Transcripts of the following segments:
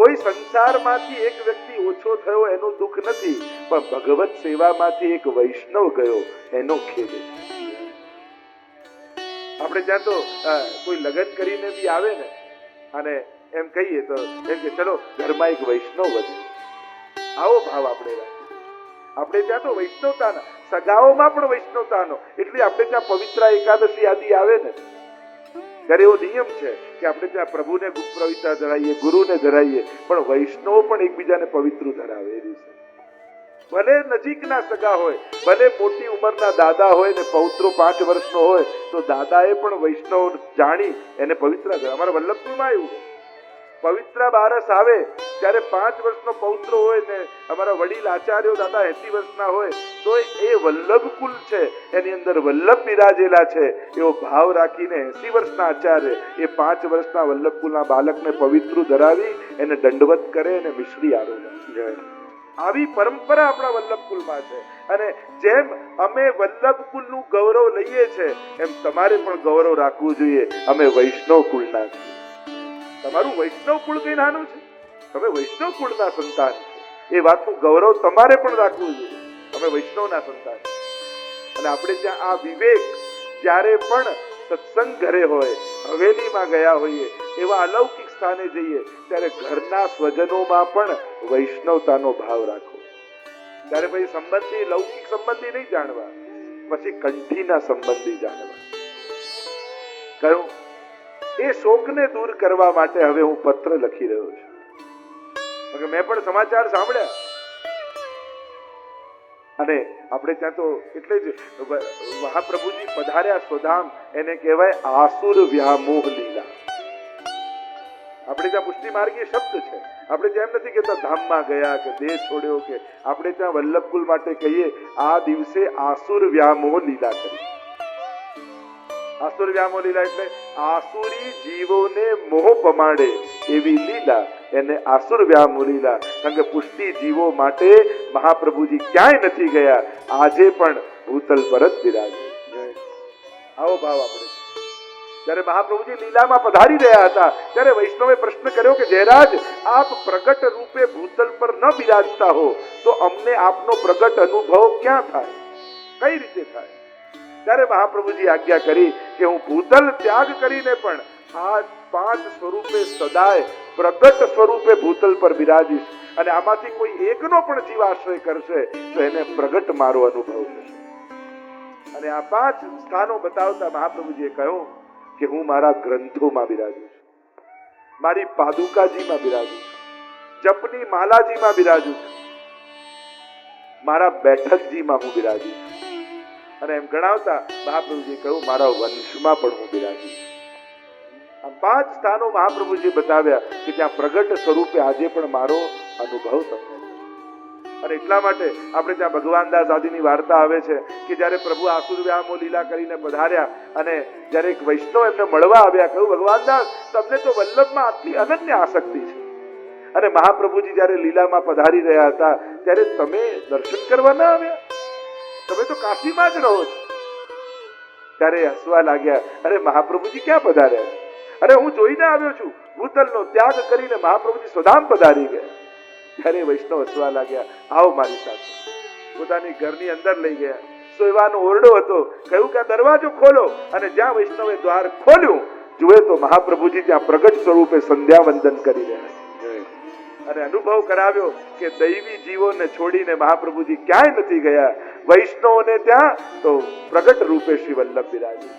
કોઈ સંસારમાંથી એક વ્યક્તિ ઓછો થયો એનું દુઃખ નથી, પણ ભગવત સેવામાંથી એક વૈષ્ણવ ગયો એનો ખેદ છે. આપણે ત્યાં તો કોઈ લગ્ન કરીને બી આવે ને અને એમ કહીએ તો એમ કે ચલો ઘરમાં એક વૈષ્ણવ વધે, આવો ભાવ આપણે રાખીએ. આપણે ત્યાં તો વૈષ્ણવતાના સગાઓમાં પણ વૈષ્ણવતાનો, એટલે આપણે ત્યાં પવિત્ર એકાદશી આદિ આવે ને ત્યારે એવો નિયમ છે કે આપણે ત્યાં પ્રભુને પવિત્ર ધરાવીએ, ગુરુને ધરાવીએ, પણ વૈષ્ણવ પણ એકબીજાને પવિત્ર ધરાવે. એ દિવસે ભલે નજીકના સગા હોય, ભલે મોટી ઉંમરના દાદા હોય ને પૌત્રો 5 વર્ષનો હોય, તો દાદાએ પણ વૈષ્ણવ જાણી એને પવિત્ર ધરાવે. અમારા વલ્લભપુરમાં એવું પવિત્ર બારસ આવે ત્યારે 5 વર્ષનો પૌત્ર હોય ને અમારા વડીલ આચાર્યો દાદા 80 વર્ષના હોય, તો એ વલ્લભ કુલ છે, એની અંદર વલ્લભ બિરાજેલા છે, એવો ભાવ રાખીને 80 વર્ષના આચાર્ય એ 5 વર્ષના વલ્લભ કુલના બાળકને પવિત્ર ધરાવી એને દંડવત કરે અને મિશ્રી આરોગે. આવી પરંપરા આપણા વલ્લભ કુલમાં છે. અને જેમ અમે વલ્લભ કુલનું ગૌરવ લઈએ છીએ, એમ તમારે પણ ગૌરવ રાખવું જોઈએ. અમે વૈષ્ણવ કુળના છીએ. તમારું વૈષ્ણવ કુળ કઈ નાનું છે? તમે વૈષ્ણવ કુળના સંતાન છે. એ વાતનું ગૌરવ તમારે પણ રાખવું જોઈએ. અમે વૈષ્ણવના સંતાન. અને આપણે ત્યાં આ વિવેક જ્યારે પણ સત્સંગ ઘરે હોય, હવેલીમાં ગયા હોઈએ, એવા અલૌકિક સ્થાને જઈએ, ત્યારે ઘરના સ્વજનોમાં પણ વૈષ્ણવતાનો ભાવ રાખો. ત્યારે પછી સંબંધી લૌકિક સંબંધી નહીં જાણવા, પછી કંઠીના સંબંધી જાણવા. કયું એ શોકને દૂર કરવા માટે હવે હું પત્ર લખી રહ્યો છું. મેં પણ સમાચાર સાંભળ્યા અને આપણે ત્યાં તો એટલે જ મહાપ્રભુજી પધાર્યા સ્વધામ, એને કહેવાય આસુર વ્યામોહ લીલા. આપણે ત્યાં પુષ્ટિ માર્ગીય શબ્દ છે. આપણે ત્યાં એમ નથી કહેતા ધામમાં ગયા કે દેહ છોડ્યો, કે આપણે ત્યાં વલ્લભકુલ માટે કહીએ આ દિવસે આસુર વ્યામોહ લીલા કરી. આસુર વ્યામોહ લીલા એટલે આસુરી જીવોને મોહ પમાડે એવી લીલા, એને આસુર વ્યામોહ લીલા. કારણ કે પુષ્ટિ જીવો માટે મહાપ્રભુજી ક્યાંય નથી ગયા, આજે પણ ભૂતલ પર જ બિરાજે. આવો ભાવ આપણે. જ્યારે મહાપ્રભુજી લીલામાં પધારી રહ્યા હતા ત્યારે વૈષ્ણવે પ્રશ્ન કર્યો કે જયરાજ, આપ પ્રગટ રૂપે ભૂતલ પર ન બિરાજતા હો તો અમને આપનો પ્રગટ અનુભવ ક્યાં થાય, કઈ રીતે થાય? ત્યારે મહાપ્રભુજી આજ્ઞા કરી કે હું ભૂતલ ત્યાગ કરીને પણ આ 5 સ્વરૂપે સદાય પ્રગટ સ્વરૂપે ભૂતલ પર બિરાજીશ, અને આમાંથી કોઈ એકનો પણ જીવ આશ્રય કરશે તો એને પ્રગટ મારો અનુભવ થશે. અને આ 5 સ્થાનો બતાવતા મહાપ્રભુજીએ કહ્યું કે હું મારા ગ્રંથોમાં બિરાજું છું, મારી પાદુકાજીમાં બિરાજું છું, જપની માલાજીમાં બિરાજું છું, મારા બેઠકજીમાં હું બિરાજું છું. અને એમ ગણાવતા મહાપ્રભુજી કહ્યું મારા વંશમાં પણ હું બિરાજું છું. આ 5 સ્થાનો મહાપ્રભુજી બતાવ્યા કે ત્યાં પ્રગટ સ્વરૂપે આજે પણ મારો અનુભવ તમને. અને એટલા માટે આપણે ત્યાં ભગવાનદાસ આદિની વાર્તા આવે છે કે જ્યારે પ્રભુ આસુર વ્યામોહ લીલા કરીને પધાર્યા અને જ્યારે એક વૈષ્ણવ એમને મળવા આવ્યા, કહ્યું ભગવાનદાસ તમને તો વલ્લભમાં આટલી અનન્ય આસક્તિ છે, અને મહાપ્રભુજી જ્યારે લીલામાં પધારી રહ્યા હતા ત્યારે તમે દર્શન કરવા ના આવ્યા, તમે તો કાશીમાં જ રહો છો. ત્યારે હસવા લાગ્યા, અરે મહાપ્રભુજી ક્યાં પધાર્યા? અરે હું જોઈને આવ્યો છું, ભૂતલનો ત્યાગ કરીને મહાપ્રભુજી સ્વધામ પધારી ગયા. ત્યારે વૈષ્ણવ હસવા લાગ્યા, આવો મારી સાથે. પોતાની ઘરની અંદર લઈ ગયા. સોયવાનો ઓરડો હતો, કહ્યું કે આ દરવાજો ખોલો. અને જ્યાં વૈષ્ણવે દ્વાર ખોલ્યું, જુએ તો મહાપ્રભુજી ત્યાં પ્રગટ સ્વરૂપે સંધ્યા વંદન કરી રહ્યા છે. અને અનુભવ કરાવ્યો કે દૈવી જીવોને છોડીને મહાપ્રભુજી ક્યાંય નથી ગયા, વૈષ્ણવોને ત્યાં તો પ્રગટ રૂપે શ્રી વલ્લભ બિરાજે.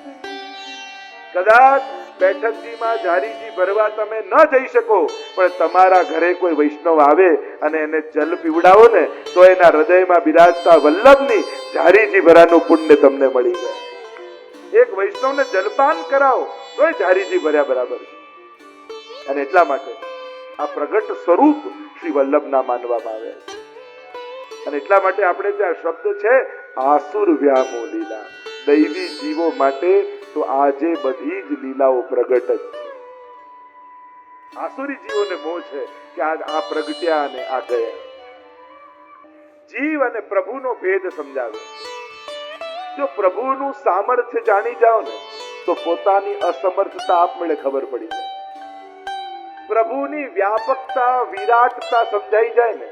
કદાચ બેઠકજીમાં જારીજી ભરવા તમે ન જઈ શકો, પણ તમારા ઘરે કોઈ વૈષ્ણવ આવે અને એને જલ પીવડાવો ને તો એના હૃદયમાં બિરાજતા વલ્લભની જારીજી ભરાનું પુણ્ય તમને મળી જાય. એક વૈષ્ણવને જલપાન કરાવો તો જારીજી ભર્યા બરાબર છે. અને એટલા માટે આ પ્રગટ સ્વરૂપ શ્રી વલ્લભના માનવામાં આવે છે. અને એટલા માટે આપણે ત્યાં શબ્દ છે આસુર વ્યામોહ લીલા. દૈવી જીવો માટે તો આજે બધી જ લીલાઓ પ્રગટ જ છે. આસુરી જીવોને મોહ છે કે આ પ્રગટ્યા અને આ ગયા. જીવ અને પ્રભુનો ભેદ સમજાવે. જો પ્રભુનું સામર્થ્ય જાણી જાઓ ને તો પોતાની અસમર્થતા આપમેળે ખબર પડી જાય. પ્રભુની વ્યાપકતા વિરાટતા સમજાઈ જાય ને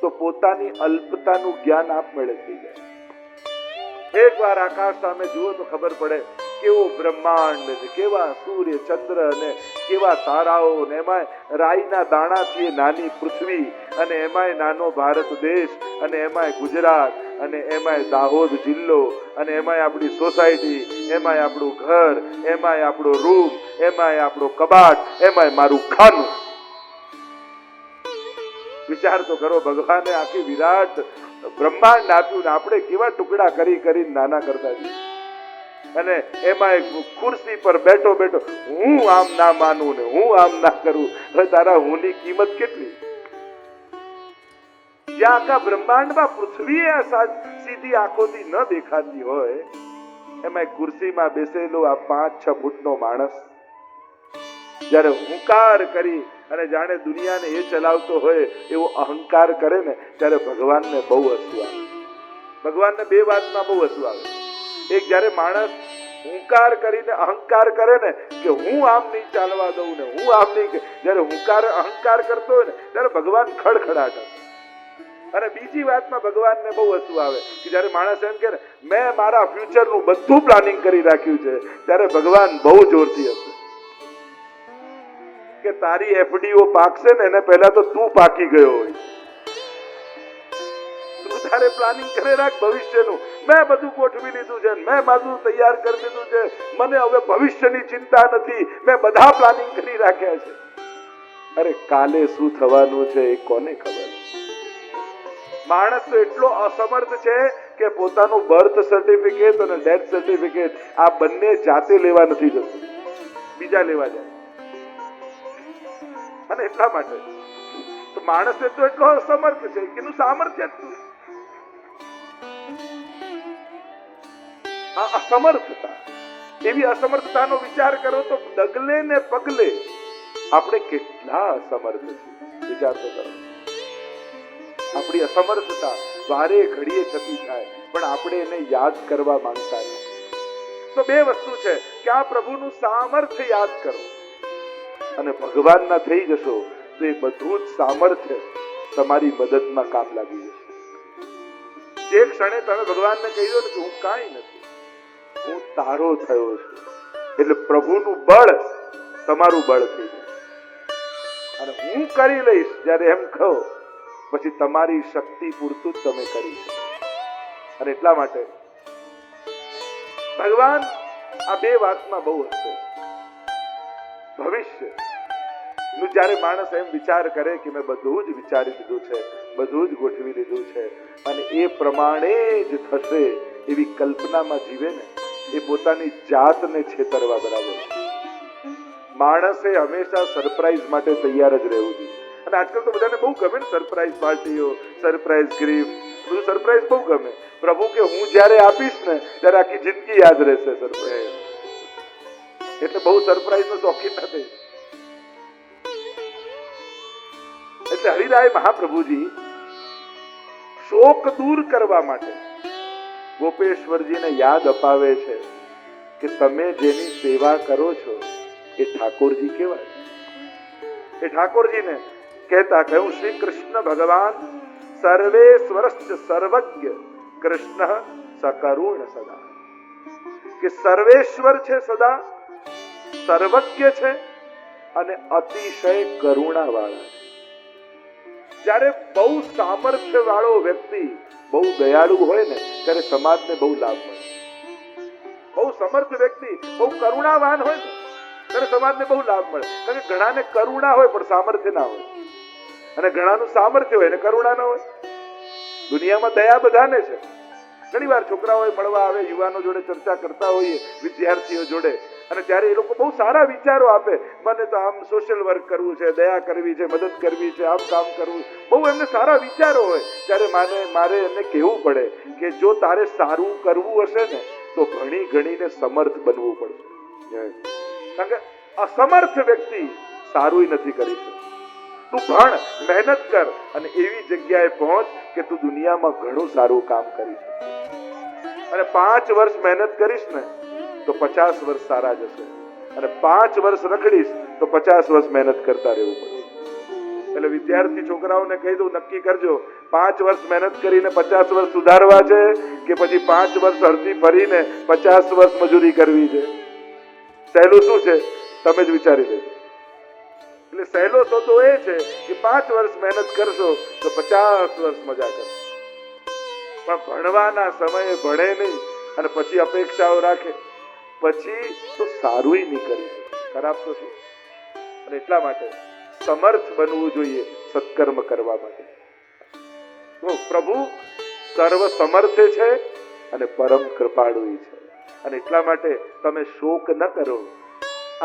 તો પોતાની અલ્પતાનું જ્ઞાન આપમેળે થઈ જાય. એકવાર આકાશ સામે જુઓ તો ખબર પડે કેવો બ્રહ્માંડ છે, કેવા સૂર્ય ચંદ્ર અને કેવા તારાઓ, ને એમાં રાઈના દાણાથી નાની પૃથ્વી, અને એમાંય નાનો ભારત દેશ, અને એમાંય ગુજરાત, અને એમાંય દાહોદ જિલ્લો, અને એમાંય આપણી સોસાયટી, એમાંય આપણું ઘર, એમાંય આપણો રૂમ, એમાંય આપણો કબાટ, એમાંય મારું ખાનું. વિચાર તો કરો, ભગવાને આખી વિરાટ બ્રહ્માંડ આપ્યું ને આપણે કેવા ટુકડા કરી કરી નાના કરતા છીએ. અને એમાં એક ખુરશી પર બેઠો બેઠો હું આમ ના માનું ને હું આમ ના કરું. હવે તારા હું ની કિંમત કેટલી? જ્યાં આખા બ્રહ્માંડમાં પૃથ્વી સીધી આંખોથી ન દેખાતી હોય, એમાં ખુરશીમાં બેસેલો આ 5-6 ફૂટનો માણસ જયારે હુંકાર કરી અને જાણે દુનિયાને એ ચલાવતો હોય એવો અહંકાર કરે ને, ત્યારે ભગવાનને બહુ હસવું આવે. ભગવાનને બે વાતમાં બહુ હસવું આવે. એક, જયારે માણસ હુંકાર કરીને અહંકાર કરે ને કે હું આમ નહીં ચાલવા દઉં ને હું આમ નહીં, જયારે અહંકાર કરતો હોય ને ત્યારે ભગવાન ખડખડાટ હશે. અને બીજી વાતમાં ભગવાનને બહુ હસવું આવે કે જયારે માણસ એમ કે મેં મારા ફ્યુચરનું બધું પ્લાનિંગ કરી રાખ્યું છે, ત્યારે ભગવાન બહુ જોરથી હશે કે તારી એફડીઓ પાકશે ને એને પહેલા તો તું પાકી ગયો હોય. તું તારે પ્લાનિંગ કરી રાખ ભવિષ્યનું. મેં બધું ગોઠવી લીધું છે, મેં બધું તૈયાર કરી દીધું છે, મને હવે ભવિષ્યની ચિંતા નથી, મેં બધા પ્લાનિંગ કરી રાખ્યા છે. અરે કાલે શું થવાનું છે એ કોને ખબર? માણસ તો એટલો અસમર્થ છે કે પોતાનું બર્થ સર્ટિફિકેટ અને ડેથ સર્ટિફિકેટ આ બંને જાતે લેવા નથી જતું, બીજા લેવા જાય. અને એટલા માટે તો માણસ તો એટલો અસમર્થ છે કે એનું સામર્થ્ય આ અસમર્થતા, એવી અસમર્થતાનો વિચાર કરો તો ડગલે ને પગલે આપણે કેટલા અસમર્થ છીએ. વિચાર તો કરો. આપણી અસમર્થતા વારે ઘડીએ થતી થાય, પણ આપણે એને યાદ કરવા માંગતા નથી. તો બે વસ્તુ છે કે આ પ્રભુનું સામર્થ્ય યાદ કરો અને ભગવાનના થઈ જશો તો એ બધું જ સામર્થ્ય તમારી મદદમાં કામ લાગી જશે. જે ક્ષણે તમે ભગવાનને કહી દો ને કે હું કાંઈ નથી, હું તારો થયો છું, એટલે પ્રભુનું બળ તમારું બળ થઈ જાય. અને હું કરી લઈશ જ્યારે એમ કહો, પછી તમારી શક્તિ પૂરતું જ તમે કરી શકો. અને એટલા માટે ભગવાન આ બે વાતમાં બહુ હશે. ભવિષ્ય નું જયારે માણસ એમ વિચાર કરે કે મેં બધું જ વિચારી લીધું છે, બધું જ ગોઠવી લીધું છે અને એ પ્રમાણે જ થશે એવી કલ્પનામાં જીવે ને, એ પોતાની જાતને છેતરવા બરાબર. માણસે હંમેશા સરપ્રાઈઝ માટે તૈયાર જ રહેવું જોઈએ. અને આજકાલ તો બધાને બહુ ગમે ને સરપ્રાઈઝ પાર્ટીઓ, સરપ્રાઈઝ ગિફ્ટ, બધું સરપ્રાઈઝ બહુ ગમે. પ્રભુ કે હું જયારે આપીશ ને ત્યારે આખી જિંદગી યાદ રહેશે સરપ્રાઈઝ. એટલે બહુ સરપ્રાઈઝ નો શોખીન નથી. એટલે હરિરાય મહાપ્રભુજી શોક દૂર કરવા માટે ગોપેશ્વરજીને યાદ અપાવે છે કે તમે જેની સેવા કરો છો એ ઠાકોરજી કેવાય. એ ઠાકોરજીને કહેતા કહ્યું શ્રી કૃષ્ણ ભગવાન સર્વેશ્વરશ્ચ સર્વજ્ઞ કૃષ્ણ સકરુણ સદા. કે સર્વેશ્વર છે, સદા સર્વજ્ઞ છે અને અતિશય કરુણા વાળા. જ્યારે બહુ સામર્થ્ય વાળો વ્યક્તિ બહુ દયાળુ હોય ને ત્યારે સમાજને બહુ લાભ મળે. બહુ સમર્થ વ્યક્તિ બહુ કરુણાવાન હોય ને ત્યારે સમાજને બહુ લાભ મળે. કારણ કે ઘણાને કરુણા હોય પણ સામર્થ્ય ના હોય, અને ઘણાનું સામર્થ્ય હોય ને કરુણા ના હોય. દુનિયામાં દયા બધાને છે. ઘણી વાર છોકરાઓ મળવા આવે, યુવાનો જોડે ચર્ચા કરતા હોઈએ, વિદ્યાર્થીઓ જોડે, અને ત્યારે એ લોકો બહુ સારા વિચારો આપે. મને તો આમ સોશિયલ વર્ક કરવું છે, દયા કરવી છે, મદદ કરવી છે, આમ કામ કરવું, બહુ એમને સારા વિચારો હોય. ત્યારે મારે એમને કહેવું પડે કે જો તારે સારું કરવું હશે ને તો ભણી ગણીને સમર્થ બનવું પડશે. કારણ કે અસમર્થ વ્યક્તિ સારું નથી કરી શકતું. તું ભણ, મહેનત કર અને એવી જગ્યાએ પહોંચ કે તું દુનિયામાં ઘણું સારું કામ કરી શકે. અને 5 વર્ષ મહેનત કરીશ ને તો 50 વર્ષ સારા જશે, અને 5 વર્ષ રખડીશ તો 50 વર્ષ મહેનત કરતા રહેવું પડે. એટલે વિદ્યાર્થી છોકરાઓને કહી દઉં, નક્કી કરજો 5 વર્ષ મહેનત કરીને 50 વર્ષ સુધારવા છે કે પછી 5 વર્ષ અડધી ફરીને 50 વર્ષ મજૂરી કરવી છે. સહેલું શું છે તમે જ વિચારી લેજો. એટલે સહેલો સોદો એ છે કે 5 વર્ષ મહેનત કરશો તો 50 વર્ષ મજા કરશો. પણ ભણવાના સમયે ભણે નહીં અને પછી અપેક્ષાઓ રાખે, પછી તો સારું નહીં કરી શકે, ખરાબ તો શું. અને એટલા માટે સમર્થ બનવું જોઈએ સત્કર્મ કરવા માટે. તો પ્રભુ સર્વ સમર્થ છે અને પરમ કૃપાળુ છે. અને એટલા માટે તમે શોક ન કરો.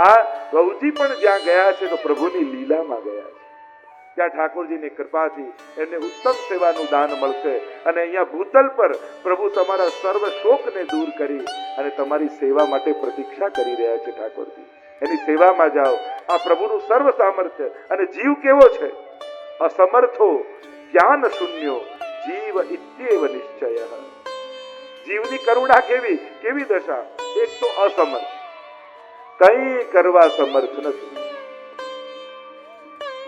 આ ગૌજી પણ જ્યાં ગયા છે તો પ્રભુની લીલામાં ગયા છે. ત્યાં ઠાકોરજીની કૃપાથી એમને ઉત્તમ સેવાનું દાન મળશે. અને અહીંયા ભૂતલ પર પ્રભુ તમારા સર્વ શોકને દૂર કરી અને તમારી સેવા માટે પ્રતીક્ષા કરી રહ્યા છે. ઠાકોરજી એની સેવામાં જાઓ. આ પ્રભુનું સર્વ સામર્થ્ય. અને જીવ કેવો છે? અસમર્થો જ્ઞાન શૂન્યો જીવ ઇત્યેવ નિશ્ચય. જીવની કરુણા કેવી દશા? એક તો અસમર્થ, કંઈ કરવા સમર્થ નથી.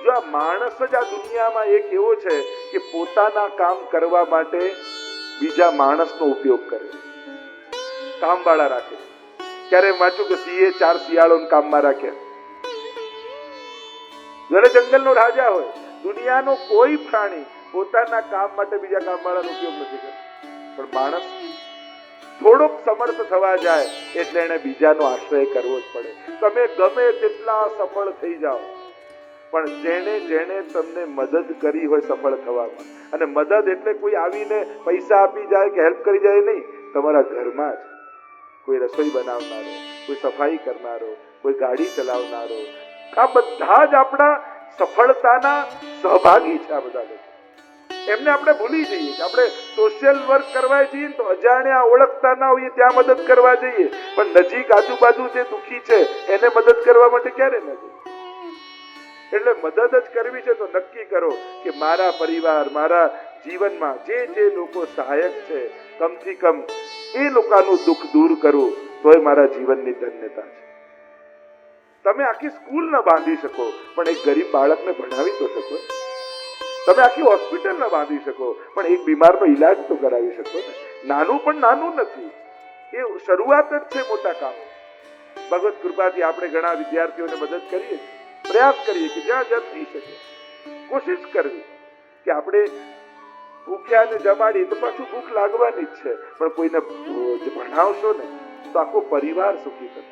જો આ માણસ જ આ દુનિયામાં એક એવો છે કે પોતાના કામ કરવા માટે બીજા માણસનો ઉપયોગ કરે, કામવાળા રાખે. ક્યારે વાંચું કે સિંહે 4 શિયાળોને કામમાં રાખ્યા. જયારે જંગલનો રાજા હોય, દુનિયાનો કોઈ પ્રાણી પોતાના કામ માટે બીજા કામવાળાનો ઉપયોગ નથી કરતો. પણ માણસ થોડોક સમર્થ થવા જાય એટલે એને બીજાનો આશ્રય કરવો જ પડે. તમે ગમે તેટલા સફળ થઈ જાઓ, પણ જેણે તમને મદદ કરી હોય સફળ થવામાં, અને મદદ એટલે કોઈ આવીને પૈસા આપી જાય કે હેલ્પ કરી જાય નહીં, તમારા ઘરમાં જ કોઈ રસોઈ બનાવનારો, કોઈ સફાઈ કરનારો, કોઈ ગાડી ચલાવનારો, આ બધા જ આપણા સફળતાના સહભાગી છે. આ બધા એમને આપણે ભૂલી જઈએ. આપણે સોશિયલ વર્ક કરવા જઈએ તો અજાણ્યા ઓળખતા ના હોઈએ ત્યાં મદદ કરવા જઈએ, પણ નજીક આજુબાજુ જે દુઃખી છે એને મદદ કરવા માટે ક્યારે ન જઈએ. એટલે મદદ જ કરવી છે તો નક્કી કરો કે મારા પરિવાર, મારા જીવનમાં જે લોકો સહાયક છે, કમથી કમ એ લોકોનું દુઃખ દૂર કરું તોય મારા જીવનની ધન્યતા છે. તમે આખી સ્કૂલ ન બાંધી શકો પણ એક ગરીબ બાળકને ભણાવી તો શકો. તમે આખી હોસ્પિટલ ન બાંધી શકો પણ એક બીમારનો ઈલાજ તો કરાવી શકો ને. નાનું પણ નાનું નથી, એ શરૂઆત જ છે મોટા કામ. ભગવત કૃપાથી આપણે ઘણા વિદ્યાર્થીઓને મદદ કરીએ, પ્રયાસ કરીએ કે જ્યાં થઈ શકે કોશિશ કરવી કે આપણે ભૂખ્યાને જમાડીએ તો પાછું ભૂખ લાગવાની જ છે, પણ કોઈને ભણાવશો ને તો આખો પરિવાર સુખી થશે.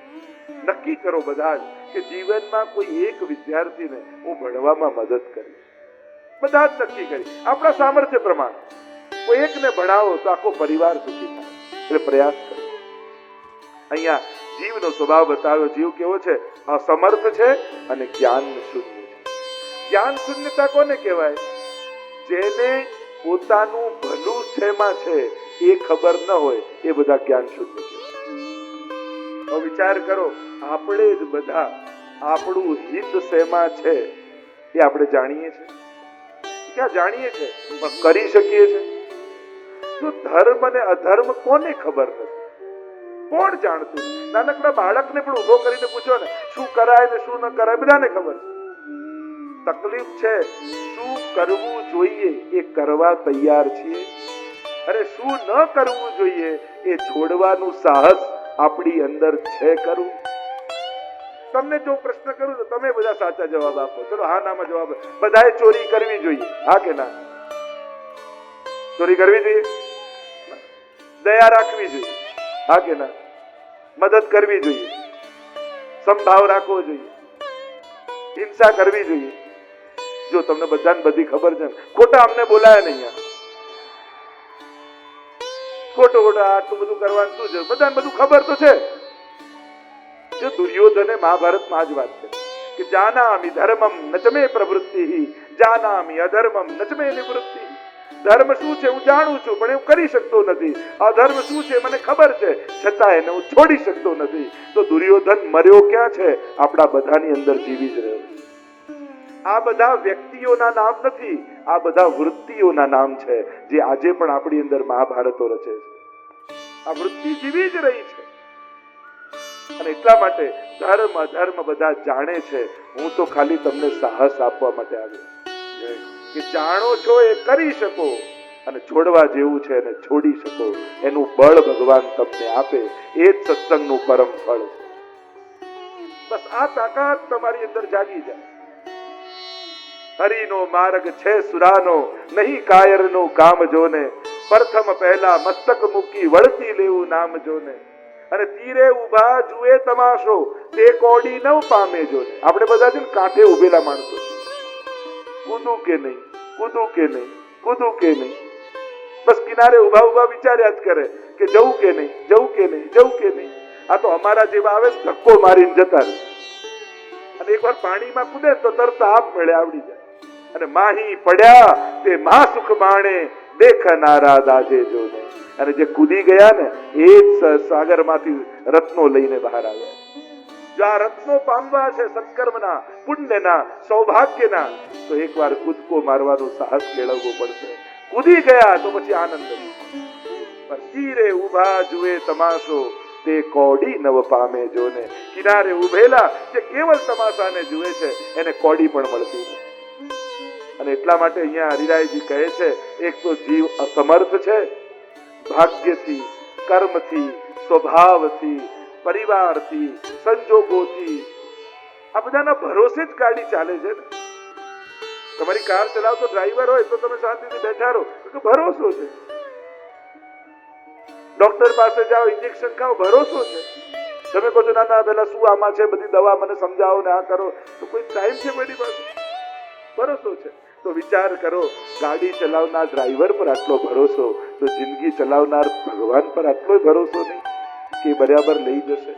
નક્કી કરો બધા જ કે જીવનમાં કોઈ એક વિદ્યાર્થીને હું ભણવામાં મદદ કરીશ. બધા જ નક્કી કરી આપણા સામર્થ્ય પ્રમાણે કોઈ એકને ભણાવો તો આખો પરિવાર સુખી થાય. એટલે પ્રયાસ કરો. અહીંયા જીવનો સ્વભાવ બતાવ્યો. જીવ કેવો છે? અસમર્થ છે અને જ્ઞાન શૂન્ય છે. જ્ઞાન શૂન્યતા કોને કહેવાય? જેને પોતાનું ભલું શેમાં છે એ ખબર ન હોય એ બધા જ્ઞાન શૂન્ય છે. તો વિચાર કરો, આપણે જ બધા આપણું હિત શેમાં છે એ આપણે જાણીએ છીએ? ક્યાં જાણીએ છીએ પણ કરી શકીએ છીએ? તો ધર્મ અને અધર્મ કોને ખબર નથી? કોણ જાણતું? નાનકડા બાળકને પણ ઉભો કરીને પૂછો ને શું કરાય ને શું ન કરાય, બધાને ખબર છે. તકલીફ છે શું કરવું જોઈએ એ કરવા તૈયાર છીએ, અને શું ન કરવું જોઈએ એ છોડવાનું સાહસ આપણી અંદર છે ખરું? તમને જો પ્રશ્ન કરું તો તમે બધા સાચા જવાબ આપો. ચલો હા નામાં જવાબ. બધાએ ચોરી કરવી જોઈએ, હા કે ના? ચોરી કરવી જોઈએ, દયા રાખવી જોઈએ, હા કે ના? મદદ કરવી જોઈએ, સમભાવ રાખવો જોઈએ, હિંસા કરવી જોઈએ. જો તમને બધાને બધી ખબર છે, ખોટા અમને બોલાયા નહીં. ખોટું આટલું બધું કરવાનું શું છે? બધાને બધું ખબર તો છે. જો દુર્યોધને મહાભારતમાં જ વાત છે કે જાનામિ ધર્મમ નચમે પ્રવૃત્તિ, જાનામિ અધર્મમ નચમે નિવૃત્તિ. ધર્મ શું છે હું જાણું છું પણ હું કરી શકતો નથી. અધર્મ શું છે મને ખબર છે છતાં એને હું છોડી શકતો નથી. તો દુર્યોધન મર્યો ક્યાં છે? આપણા બધાની અંદર જીવી જ રહ્યો છે. આ બધા વ્યક્તિઓના નામ નથી, આ બધા વૃત્તિઓના નામ છે જે આજે પણ આપણી અંદર મહાભારતો રચે છે. આ વૃત્તિ જીવી જ રહી છે. અને એટલા માટે ધર્મ અધર્મ બધા જાણે છે, હું તો ખાલી તમને સાહસ આપવા માટે આવ્યો કે જાણો છો એ કરી શકો, અને છોડવા જેવું છે એને છોડી શકો, એનું બળ ભગવાન તમને આપે. એ જ સત્સંગનું પરમ ફળ છે. બસ આ તાકાત તમારી અંદર જાગી જાય. હરિનો માર્ગ છે સુરાનો, નહીં કાયરનો કામ જોને, પ્રથમ પહેલા મસ્તક મૂકી વળતી લેવું નામ જોને, અને તીરે ઉભા જુએ તમાશો, તે કોડી નવ પામે જોને. આપણે બધા છે ને કાંઠે ઉભેલા માણસો, કૂદું કે નહીં, કૂદું કે નહીં, કૂદું કે નહીં, બસ કિનારે ઉભા ઉભા વિચાર્યા જ કરે કે જવું કે નહીં, જવું કે નહીં, જવું કે નહીં. આ તો અમારા જેવા આવે ધક્કો મારીને જતા રહે, અને એકવાર પાણીમાં કૂદે તો તરત આપ મેળે આવડી જાય. અને માહી પડ્યા તે મહા સુખ માણે, દેખનારા દાજે જોને. અને જે કૂદી ગયા ને એ જ સાગરમાંથી રત્નો લઈને બહાર આવ્યા. જો આ રત્નો પામવા છે સત્કર્મના, પુણ્યના, સૌભાગ્યના, તો એકવાર કૂદકો મારવાનું સાહસ કેળવવું પડશે. કૂદી ગયા તો પછી આનંદ. પણ તીરે ઉભા જુએ તમાશો, તે કોડી નવ પામે જોને. કિનારે ઉભેલા જે કેવલ તમાશાને જુએ છે એને કોડી પણ મળતી નથી. અને એટલા માટે અહીંયા હરિરાયજી કહે છે, એક તો જીવ અસમર્થ છે, ભાગ્યથી, કર્મથી, સ્વભાવથી, પરિવારથી, સંજોગોથી, આ બધાના ભરોસે જ ગાડી ચાલે છે ને. તમારી કાર ચલાવતો ડ્રાઈવર હોય તો તમે શાંતિથી બેઠા રહો, તો ભરોસો છે. ડોક્ટર પાસે જાઓ, ઇન્જેક્શન ખાઓ, ભરોસો છે. તમે કહો છો ના ના પેલા શું આમાં છે, બધી દવા મને સમજાવો ને આ કરો, તો કોઈ ટાઈમ છે મારી પાસે? ભરોસો છે. તો વિચાર કરો, ગાડી ચલાવનાર ડ્રાઈવર પર આટલો ભરોસો, તો જિંદગી ચલાવનાર ભગવાન પર આટલો ભરોસો નહીં કે બરાબર લઈ જશે,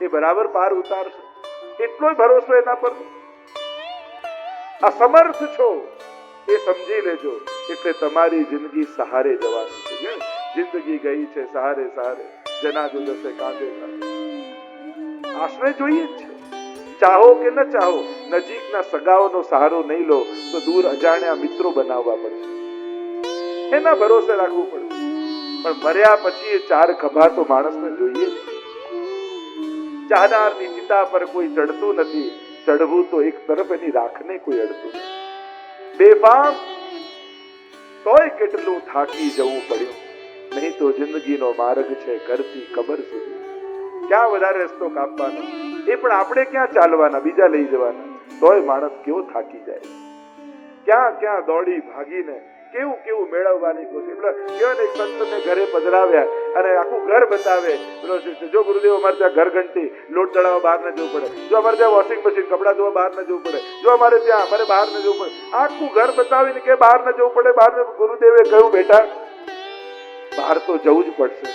એ બરાબર પાર ઉતારશે, એટલો ભરોસો એના પર. અસમર્થ છો એ સમજી લેજો, એટલે તમારી જિંદગી સહારે જવાની છે. જિંદગી ગઈ છે સહારે સહારે, જનાજો જશે કાંધે કાંધે. આશ્રય જોઈએ જ છે. ચાહો કે ન ચાહો, નજીકના સગાઓનો સહારો નહીં લો તો દૂર અજાણ્યા મિત્રો બનાવવા પડશે, એના ભરોસે રાખવું પડશે. પણ મર્યા પછી એ ચાર ખભા તો માણસને જોઈએ. ચાહનારની ચિતા પર કોઈ ચડતું નથી, ચડવું તો એક તરફ એની રાખને કોઈ અડતું નથી. બેફામ તોય કેટલું થાકી જવું પડ્યું, નહીં તો જિંદગીનો માર્ગ છે ઘરથી કબર સુધી. ક્યાં વધારે રસ્તો કાપવાનો, એ પણ આપણે ક્યાં ચાલવાના, બીજા લઈ જવાના. તોય માણસ કેવો થાકી જાય, ક્યાં ક્યાં દોડી ભાગીને કેવું કેવું મેળવવાની કોશિશ. કેવો ને એક સંતને ઘરે પધરાવ્યા અને આખું ઘર બતાવે, જો ગુરુદેવ અમારે ત્યાં ઘર ઘંટી, લોટ દળાવવા બહાર ન જવું પડે, જો અમારે ત્યાં વોશિંગ મશીન, કપડા ધોવા બહાર ન જવું પડે, જો અમારે ત્યાં અમારે બહાર ન જવું પડે, આખું ઘર બતાવીને કે બહાર ન જવું પડે. બહાર ગુરુદેવે કહ્યું, બેટા બહાર તો જવું જ પડશે,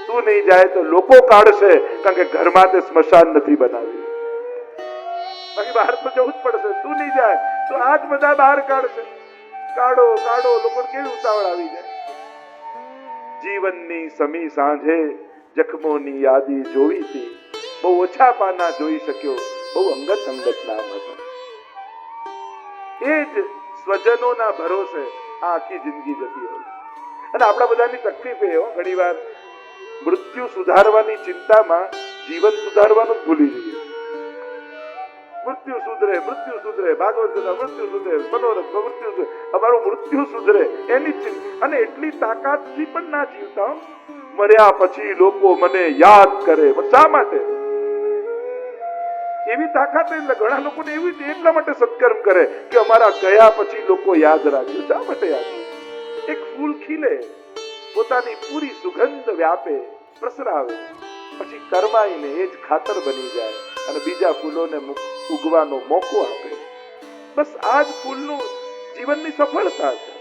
તું નહીં જાય તો લોકો કાઢશે, કારણ કે ઘરમાં તે સ્મશાન નથી બનાવ્યું. બાકી બહાર તો જવું જ પડશે, તું નહીં જાય તો આજ બધા બહાર કાઢશે. કાઢો કાઢો, લોકો કેવી ઉતાવળ આવી જાય. જીવનની સમી સાંજે જખમોની યાદી જોઈ હતી, બહુ ઓછા પાના જોઈ શક્યો, બહુ અંગત અંગત નામ હતા. એ જ સ્વજનોના ભરોસે આ આખી જિંદગી જતી હોય. અને આપણા બધાની તકલીફ એ ઘણી વાર મૃત્યુ સુધારવાની ચિંતામાં જીવન સુધારવાનું જ ભૂલી જઈએ. મૃત્યુ સુધરે, મૃત્યુ સુધરે, ભાગવત મૃત્યુ સુધરે, મનોરથ મૃત્યુ સુધરે, અમારું મૃત્યુ સુધરે એની ચિંતા. અને એટલી તાકાતથી પણ ના જીવતા. મર્યા પછી લોકો મને યાદ કરે, શા માટે? એવી તાકાત એટલે ઘણા લોકોને એવી એટલા માટે સત્કર્મ કરે કે અમારા ગયા પછી લોકો યાદ રાખે. શા માટે યાદ? એક ફૂલ ખીલે, પોતાની પૂરી સુગંધ વ્યાપે, પ્રસરાવે, પછી કરમાઈને એ જ ખાતર બની જાય અને બીજા ફૂલોને ઉગવાનો મોકો આપે. બસ આ જ ફૂલનું જીવનની સફળતા છે.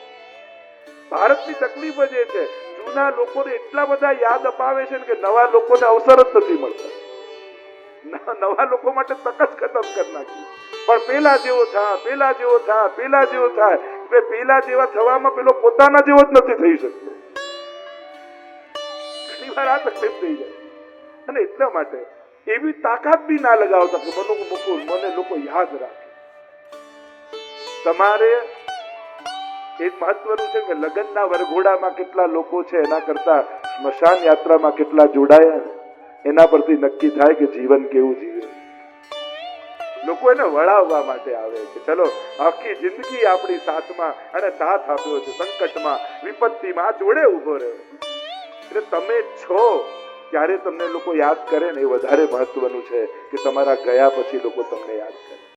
ભારતની તકલીફ જ એ છે, જૂના લોકોને એટલા બધા યાદ અપાવે છે કે નવા લોકોને અવસર જ નથી મળતા. નવા લોકો માટે તક જ ખતમ કરી નાખી. પણ પેલા જેવો થા, પેલા જેવો થા, પેલા જેવો થાય, પેલા જેવા થવામાં પેલો પોતાના જેવો જ નથી થઈ શકતો. ઘણી વાર આ તકલીફ થઈ જાય. અને એટલા માટે એવી તાકાત બી ના લગાવતા કે મને લોકો યાદ રાખે. તમારે એ મહત્વનું છે કે લગ્નના વરઘોડામાં કેટલા લોકો છે એના કરતા સ્મશાન યાત્રામાં કેટલા જોડાયા, એના પરથી નક્કી થાય કે જીવન કેવું જીવે. લોકો એને વળાવવા માટે આવે કે ચલો આખી જિંદગી આપણી સાથમાં અને સાથ આપ્યો છે, સંકટમાં વિપત્તિમાં જોડે ઊભો રહ્યો. એટલે તમે છો ત્યારે તમને લોકો યાદ કરે ને એ વધારે મહત્વનું છે કે તમારા ગયા પછી લોકો તમને યાદ કરે.